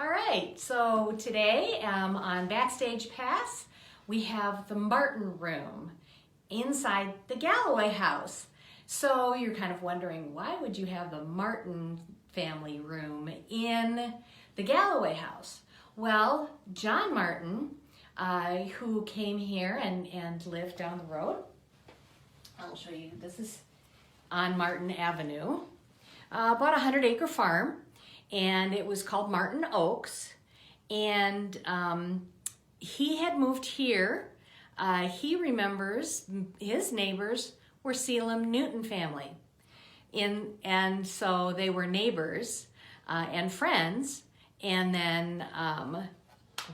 All right, so today on Backstage Pass, we have the Martin room inside the Galloway house. So you're kind of wondering, why would you have the Martin family room in the Galloway house? Well, John Martin, who came here and lived down the road, I'll show you, this is on Martin Avenue, about a 100-acre farm, and it was called Martin Oaks, and he had moved here. He remembers his neighbors were Selim Newton family, and so they were neighbors and friends, and then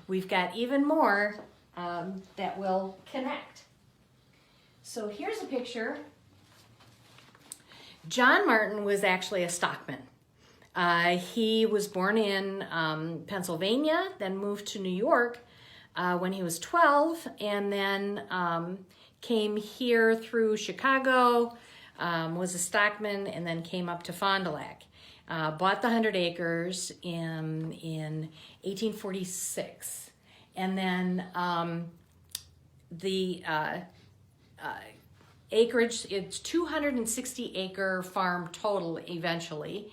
we've got even more that will connect. So here's a picture. John Martin was actually a stockman. He was born in Pennsylvania, then moved to New York when he was 12, and then came here through Chicago, was a stockman, and then came up to Fond du Lac. Bought the 100 acres in 1846. And then the acreage, it's 260-acre farm total eventually,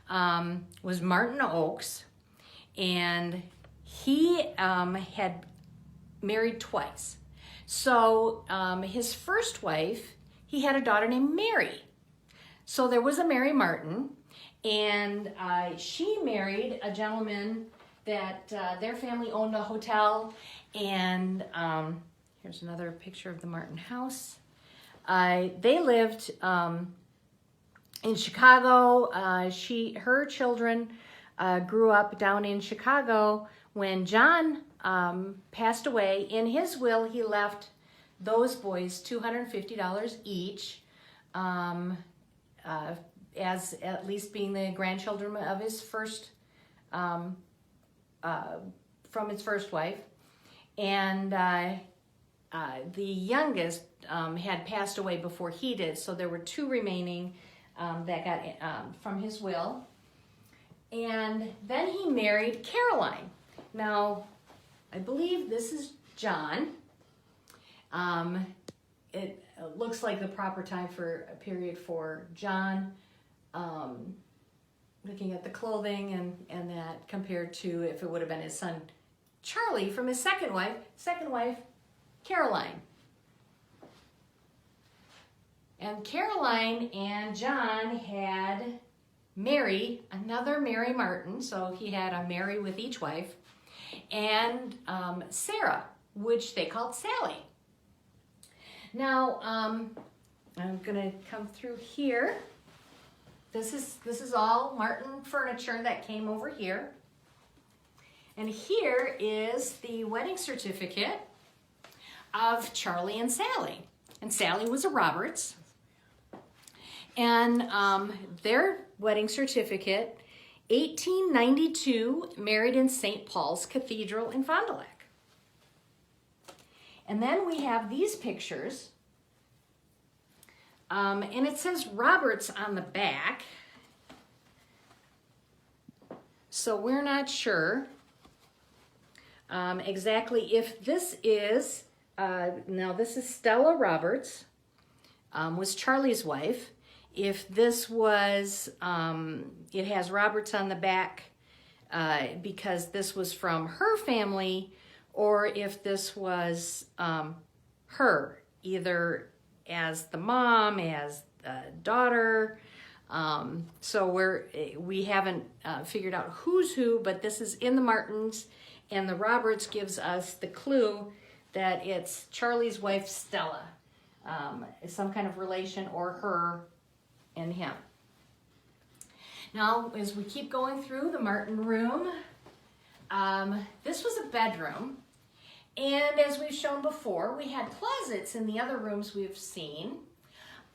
was Martin Oaks, and he had married twice. So his first wife, he had a daughter named Mary. So there was a Mary Martin, and she married a gentleman that their family owned a hotel, and here's another picture of the Martin house. They lived in Chicago. Her children grew up down in Chicago. When John passed away, in his will he left those boys $250 each, as at least being the grandchildren of his first, from his first wife. And the youngest had passed away before he did, so there were two remaining that got from his will. And then he married Caroline. Now, I believe this is John. It looks like the proper time for a period for John, looking at the clothing and that compared to if it would have been his son Charlie from his second wife Caroline. And Caroline and John had another Mary Martin, so he had a Mary with each wife, and Sarah, which they called Sally. Now, I'm gonna come through here. This is all Martin furniture that came over here. And here is the wedding certificate of Charlie and Sally. And Sally was a Roberts. And their wedding certificate, 1892, married in St. Paul's Cathedral in Fond du Lac. And then we have these pictures. And it says Roberts on the back. So we're not sure exactly if this is, now this is Stella Roberts, was Charlie's wife. If this was, it has Roberts on the back because this was from her family, or if this was her, either as the mom, as the daughter. So we haven't figured out who's who, but this is in the Martins, and the Roberts gives us the clue that it's Charlie's wife, Stella, some kind of relation, or her and him. Now, as we keep going through the Martin room, this was a bedroom, and as we've shown before, we had closets in the other rooms we've seen,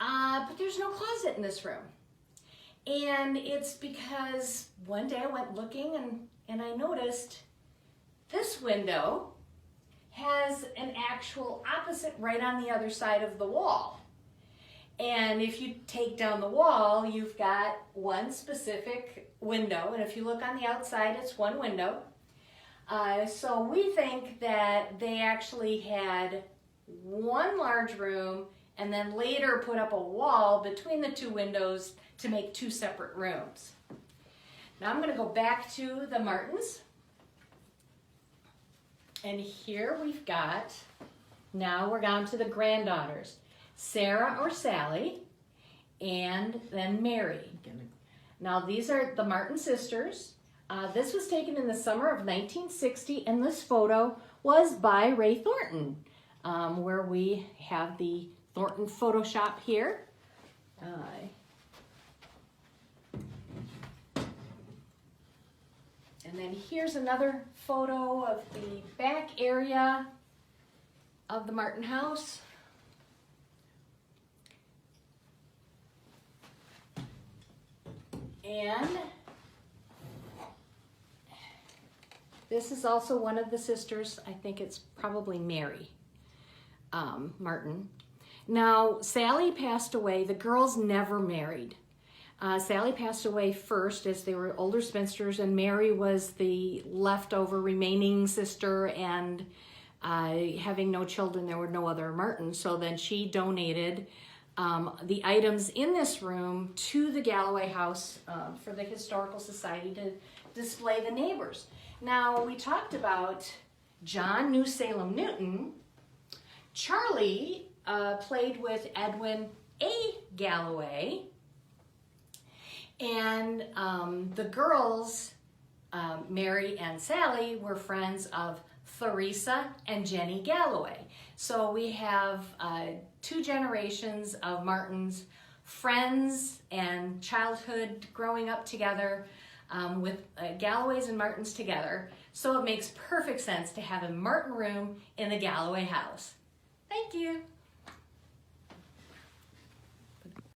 but there's no closet in this room. And it's because one day I went looking and I noticed this window has an actual opposite right on the other side of the wall. And if you take down the wall, you've got one specific window. And if you look on the outside, it's one window. So we think that they actually had one large room and then later put up a wall between the two windows to make two separate rooms. Now I'm going to go back to the Martins. And here we've got, now we're down to the granddaughters, Sarah or Sally, and then Mary. Now these are the Martin sisters. This was taken in the summer of 1960, and this photo was by Ray Thornton, where we have the Thornton Photoshop here. And then here's another photo of the back area of the Martin house. And this is also one of the sisters. I think it's probably Mary Martin. Now, Sally passed away. The girls never married. Sally passed away first as they were older spinsters, and Mary was the leftover remaining sister, and having no children, there were no other Martins. So then she donated the items in this room to the Galloway house for the Historical Society to display the neighbors. Now, we talked about John New Salem Newton. Charlie played with Edwin A. Galloway. And the girls, Mary and Sally, were friends of Theresa and Jenny Galloway. So we have two generations of Martins, friends and childhood growing up together with Galloways and Martins together. So it makes perfect sense to have a Martin room in the Galloway house. Thank you.